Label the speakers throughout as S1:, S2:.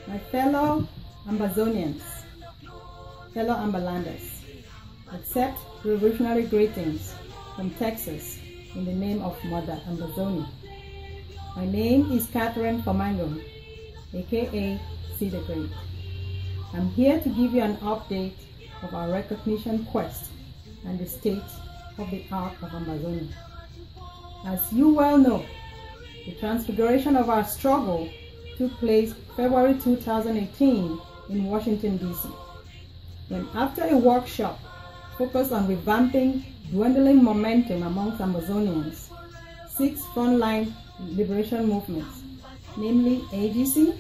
S1: My fellow Ambazonians, fellow Ambalanders, accept revolutionary greetings from Texas in the name of Mother Ambazonia. My name is Catherine Fomango, aka C the Great. I'm here to give you an update of our recognition quest and the state of the ARC of Ambazonia. As you well know, the transfiguration of our struggle took place February 2018 in Washington, D.C., when after a workshop focused on revamping dwindling momentum amongst Ambazonians, 6 frontline liberation movements, namely AGC,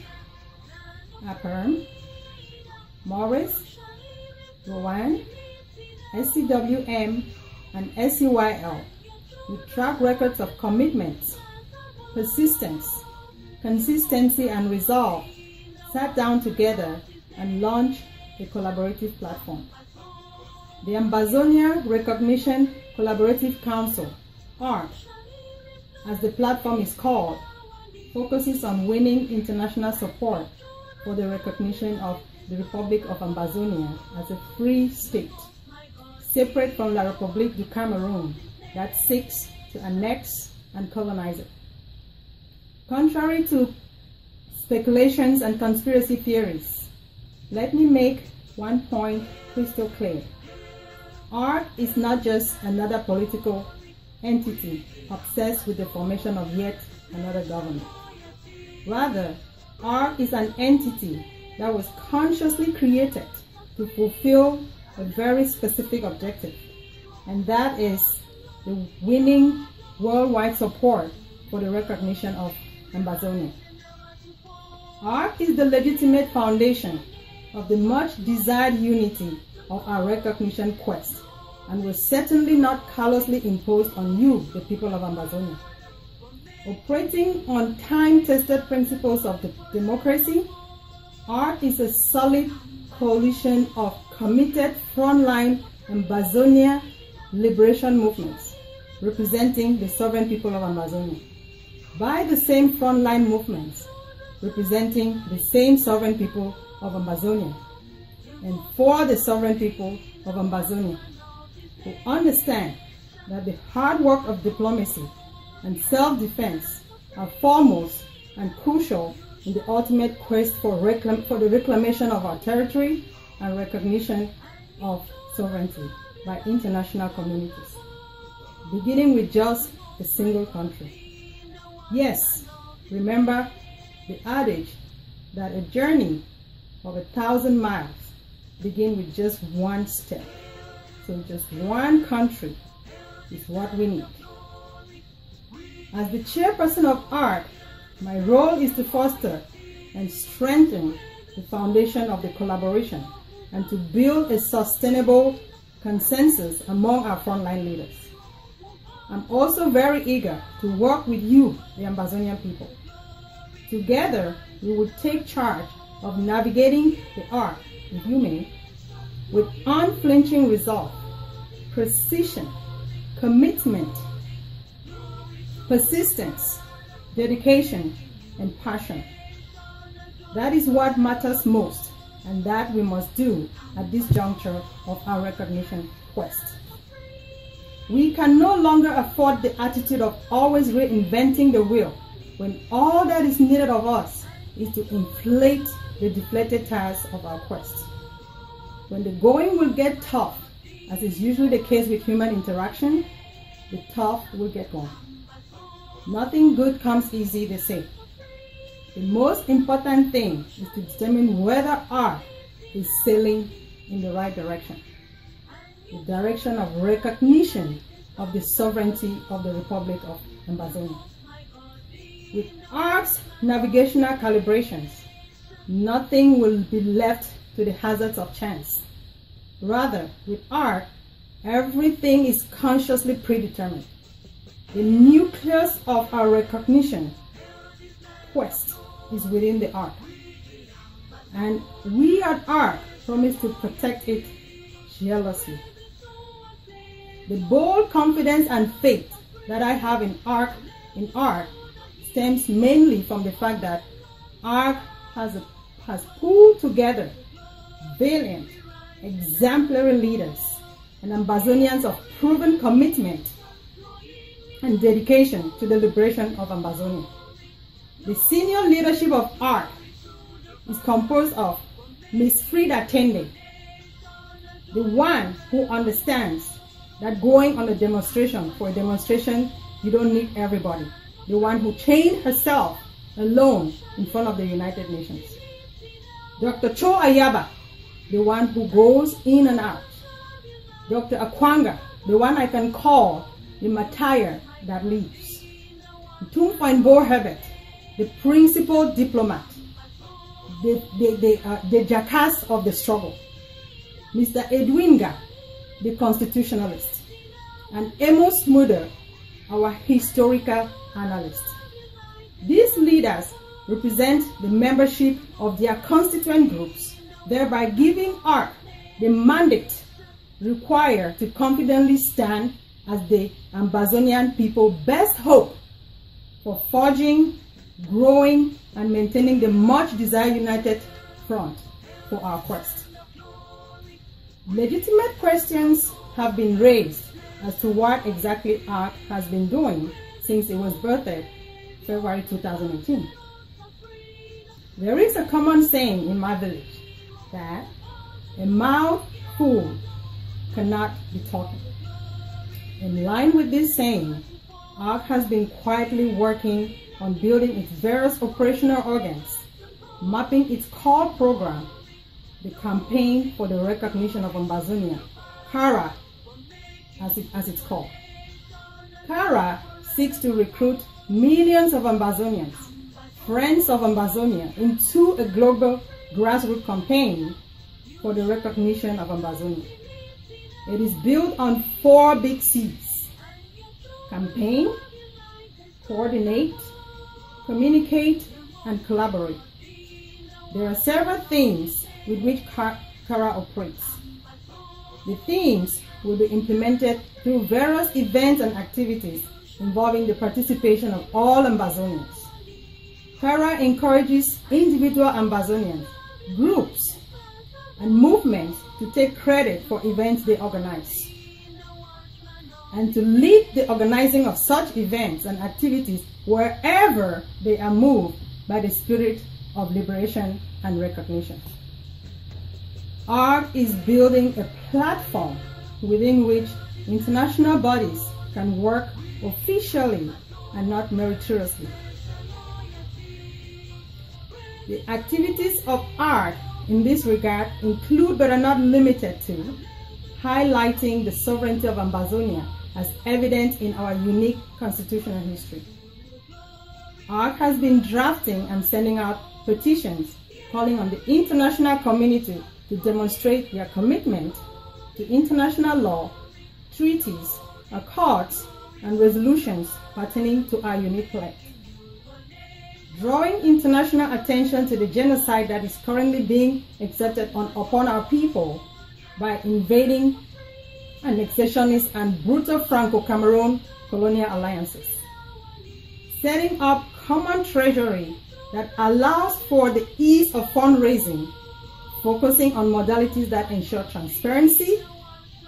S1: APERM, Morris, Rowan, SCWM, and SCYL, with track records of commitment, persistence, consistency, and resolve, sat down together and launched a collaborative platform. The Ambazonia Recognition Collaborative Council, ARC, as the platform is called, focuses on winning international support for the recognition of the Republic of Ambazonia as a free state, separate from La République du Cameroon that seeks to annex and colonize it. Contrary to speculations and conspiracy theories, let me make one point crystal clear. ARC is not just another political entity obsessed with the formation of yet another government. Rather, ARC is an entity that was consciously created to fulfill a very specific objective, and that is the winning worldwide support for the recognition of Ambazonia. ARC is the legitimate foundation of the much desired unity of our recognition quest, and was certainly not callously imposed on you, the people of Ambazonia. Operating on time-tested principles of democracy, ARC is a solid coalition of committed frontline Ambazonia liberation movements representing the sovereign people of Ambazonia, by the same frontline movements representing the same sovereign people of Ambazonia, and for the sovereign people of Ambazonia, who understand that the hard work of diplomacy and self-defense are foremost and crucial in the ultimate quest for the reclamation of our territory and recognition of sovereignty by international communities, beginning with just a single country. Yes, remember the adage that a journey of 1,000 miles begins with just one step. So just one country is what we need. As the chairperson of ARC, my role is to foster and strengthen the foundation of the collaboration and to build a sustainable consensus among our frontline leaders. I'm also very eager to work with you, the Ambazonian people. Together, we will take charge of navigating the ARC, if you may, with unflinching resolve, precision, commitment, persistence, dedication, and passion. That is what matters most, and that we must do at this juncture of our recognition quest. We can no longer afford the attitude of always reinventing the wheel when all that is needed of us is to inflate the deflated tires of our quest. When the going will get tough, as is usually the case with human interaction, the tough will get going. Nothing good comes easy, they say. The most important thing is to determine whether ARC is sailing in the right direction, the direction of recognition of the sovereignty of the Republic of Ambazonia. With ARC's navigational calibrations, nothing will be left to the hazards of chance. Rather, with ARC, everything is consciously predetermined. The nucleus of our recognition quest is within the ARC, and we at ARC promise to protect it jealously. The bold confidence and faith that I have in ARC stems mainly from the fact that ARC has a has pulled together valiant, exemplary leaders and Ambazonians of proven commitment and dedication to the liberation of Ambazonia. The senior leadership of ARC is composed of Ms. Frida Tende, the one who understands that going on a demonstration, for a demonstration, you don't need everybody. The one who chained herself alone in front of the United Nations. Dr. Cho Ayaba, the one who goes in and out. Dr. Akwanga, the one I can call the martyr that lives. Tumfainbo Herbert, the principal diplomat, the jackass of the struggle. Mr. Edwinga, the constitutionalist. And Amos Muder, our historical analyst. These leaders represent the membership of their constituent groups, thereby giving ARC the mandate required to confidently stand as the Ambazonian people's best hope for forging, growing, and maintaining the much desired united front for our quest. Legitimate questions have been raised as to what exactly ARC has been doing since it was birthed February 2018. There is a common saying in my village that a mouth full cannot be talking. In line with this saying, ARC has been quietly working on building its various operational organs, mapping its core program, the Campaign for the Recognition of Ambazonia, CARA, as it's called. CARA seeks to recruit millions of Ambazonians, friends of Ambazonia, into a global grassroots campaign for the recognition of Ambazonia. It is built on 4 big C's: campaign, coordinate, communicate, and collaborate. There are several themes with which CARA operates. The themes will be implemented through various events and activities involving the participation of all Ambazonians. CARA encourages individual Ambazonians, groups, and movements to take credit for events they organize, and to lead the organizing of such events and activities wherever they are moved by the spirit of liberation and recognition. ARC is building a platform within which international bodies can work officially and not meritoriously. The activities of ARC in this regard include, but are not limited to, highlighting the sovereignty of Ambazonia as evident in our unique constitutional history. ARC has been drafting and sending out petitions calling on the international community to demonstrate their commitment to international law, treaties, accords, and resolutions pertaining to our unique plight. Drawing international attention to the genocide that is currently being exerted upon our people by invading annexationist and brutal Franco-Cameroon colonial alliances. Setting up common treasury that allows for the ease of fundraising, focusing on modalities that ensure transparency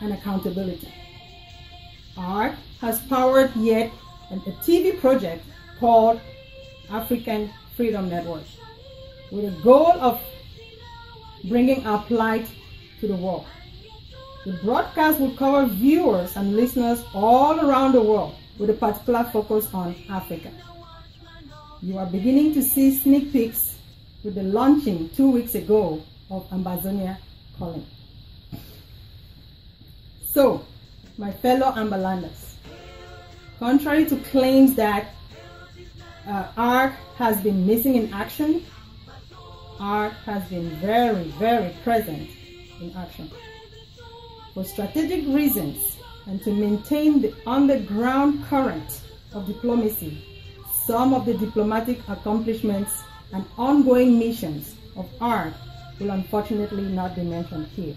S1: and accountability. ARC has powered yet a TV project called African Freedom Network, with a goal of bringing our plight to the world. The broadcast will cover viewers and listeners all around the world with a particular focus on Africa. You are beginning to see sneak peeks with the launching 2 weeks ago of Ambazonia Calling. So, my fellow Ambalanders, contrary to claims that ARC has been missing in action, ARC has been very, very present in action. For strategic reasons and to maintain the on-the-ground current of diplomacy, some of the diplomatic accomplishments and ongoing missions of ARC will unfortunately not be mentioned here.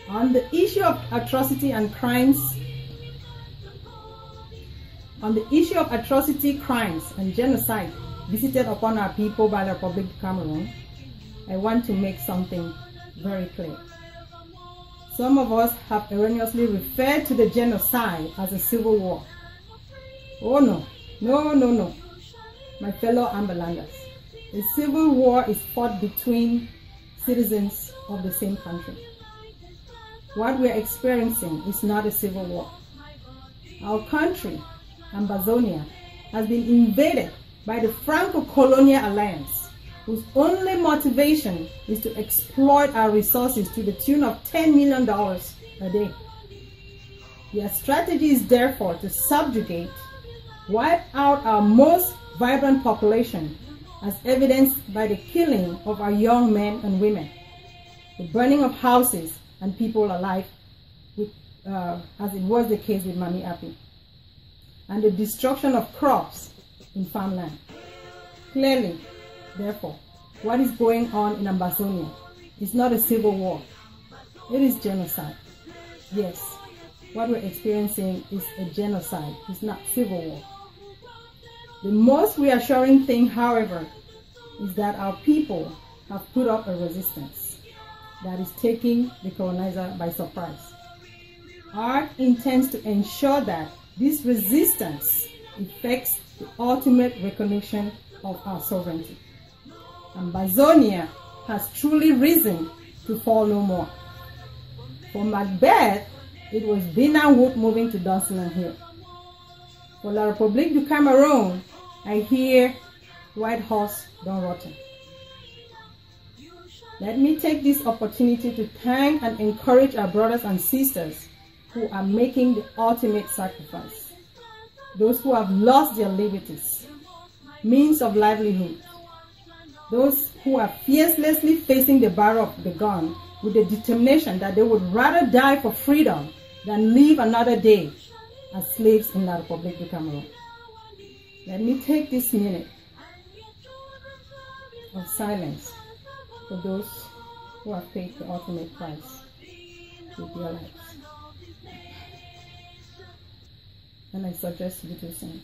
S1: On the issue of atrocity and crimes, genocide, visited upon our people by the Republic of Cameroon, I want to make something very clear. Some of us have erroneously referred to the genocide as a civil war. Oh no, no, no, no. My fellow Ambalanders, a civil war is fought between citizens of the same country. What we are experiencing is not a civil war. Our country, Ambazonia, has been invaded by the Franco-Colonial Alliance, whose only motivation is to exploit our resources to the tune of $10 million a day. Their strategy is therefore to subjugate, wipe out our most vibrant population, as evidenced by the killing of our young men and women, the burning of houses and people alive, as it was the case with Mami Api, and the destruction of crops in farmland. Clearly, therefore, what is going on in Ambazonia is not a civil war. It is genocide. Yes, what we're experiencing is a genocide. It's not civil war. The most reassuring thing, however, is that our people have put up a resistance that is taking the colonizer by surprise. ARC intends to ensure that this resistance effects the ultimate recognition of our sovereignty. Ambazonia has truly risen to fall no more. For Macbeth, it was Bina Wood moving to Dunsinane Hill. For La Republique du Cameroon, I hear White Horse Don Rotten. Let me take this opportunity to thank and encourage our brothers and sisters who are making the ultimate sacrifice. Those who have lost their liberties, means of livelihood. Those who are fearlessly facing the barrel of the gun with the determination that they would rather die for freedom than live another day as slaves in La Republique du Cameroon. Let me take this minute of silence for those who have paid the ultimate price with their lives. And I suggest you do same.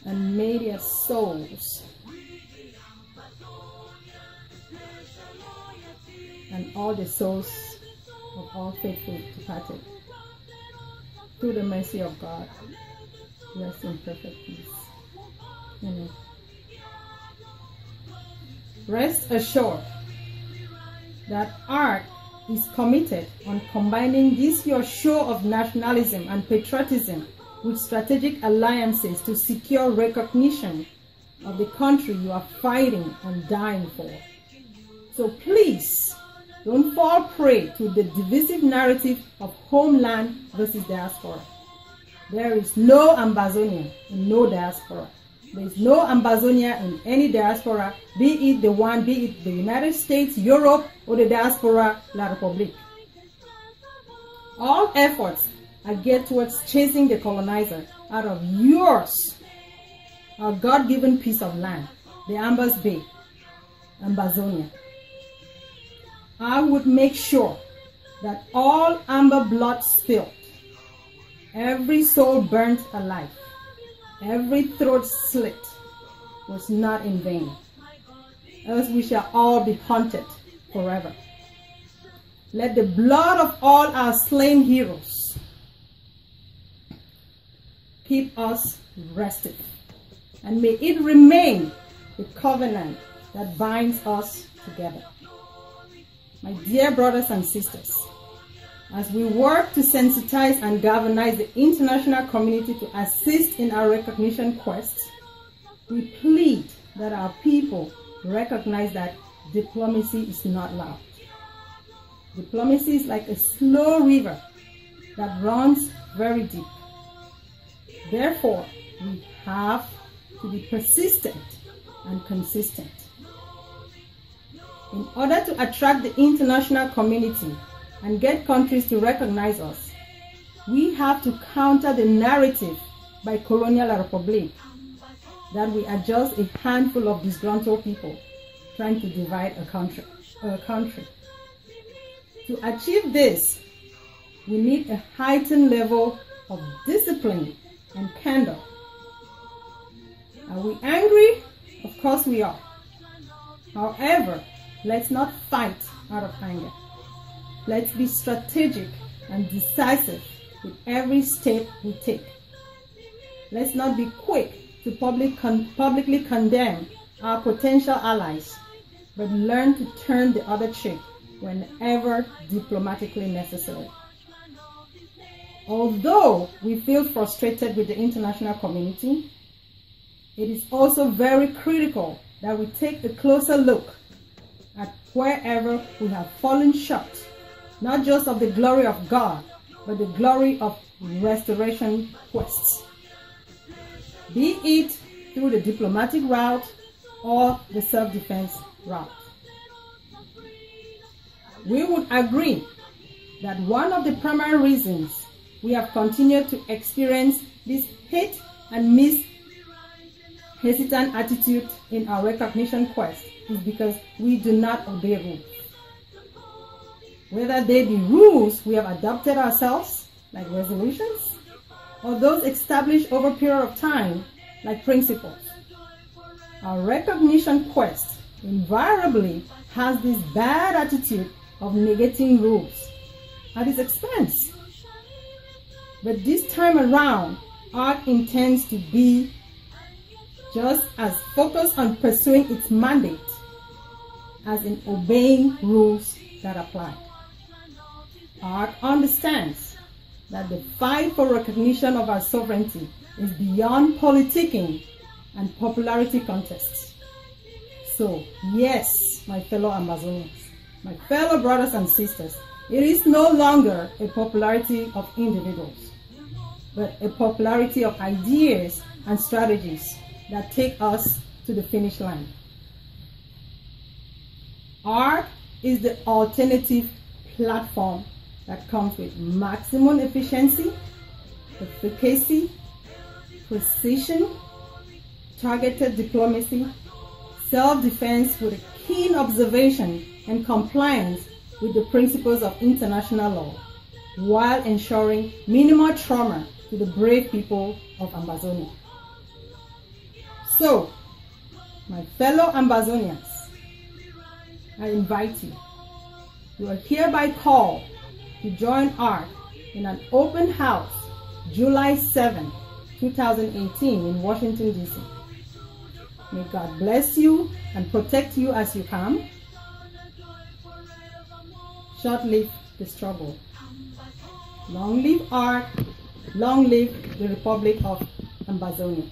S1: And may their souls and all the souls of all faithful departed, through the mercy of God, rest in perfect peace. Amen. Rest assured that ARC is committed on combining this your show of nationalism and patriotism with strategic alliances to secure recognition of the country you are fighting and dying for. So please, don't fall prey to the divisive narrative of homeland versus diaspora. There is no Ambazonia and no diaspora. There is no Ambazonia in any diaspora, be it the United States, Europe, or the diaspora, La Republique. All efforts are geared towards chasing the colonizer out of yours, our God-given piece of land, the Ambas Bay, Ambazonia. I would make sure that all amber blood spilled, every soul burnt alive, every throat slit was not in vain, else we shall all be haunted forever. Let the blood of all our slain heroes keep us rested, and may it remain the covenant that binds us together. My dear brothers and sisters, as we work to sensitize and galvanize the international community to assist in our recognition quest, we plead that our people recognize that diplomacy is not loud. Diplomacy is like a slow river that runs very deep. Therefore, we have to be persistent and consistent. In order to attract the international community and get countries to recognize us, we have to counter the narrative by Colonial Republic that we are just a handful of disgruntled people trying to divide a country. To achieve this, we need a heightened level of discipline and candor. Are we angry? Of course we are. However, let's not fight out of anger. Let's be strategic and decisive with every step we take. Let's not be quick to publicly condemn our potential allies, but learn to turn the other cheek whenever diplomatically necessary. Although we feel frustrated with the international community, it is also very critical that we take a closer look at wherever we have fallen short, not just of the glory of God, but the glory of restoration quests, be it through the diplomatic route or the self-defense route. We would agree that one of the primary reasons we have continued to experience this hit and miss hesitant attitude in our recognition quest is because we do not obey rules. Whether they be rules we have adopted ourselves, like resolutions, or those established over a period of time, like principles. Our recognition quest invariably has this bad attitude of negating rules at its expense. But this time around, ARC intends to be just as focused on pursuing its mandate as in obeying rules that apply. ARC understands that the fight for recognition of our sovereignty is beyond politicking and popularity contests. So, yes, my fellow Ambazonians, my fellow brothers and sisters, it is no longer a popularity of individuals, but a popularity of ideas and strategies that take us to the finish line. ARC is the alternative platform that comes with maximum efficiency, efficacy, precision, targeted diplomacy, self-defense with a keen observation and compliance with the principles of international law, while ensuring minimal trauma to the brave people of Ambazonia. So, my fellow Ambazonians, I invite you. You are hereby called to join ARC in an open house, July 7, 2018 in Washington, D.C. May God bless you and protect you as you come. Short live the struggle. Long live ARC, long live the Republic of Ambazonia.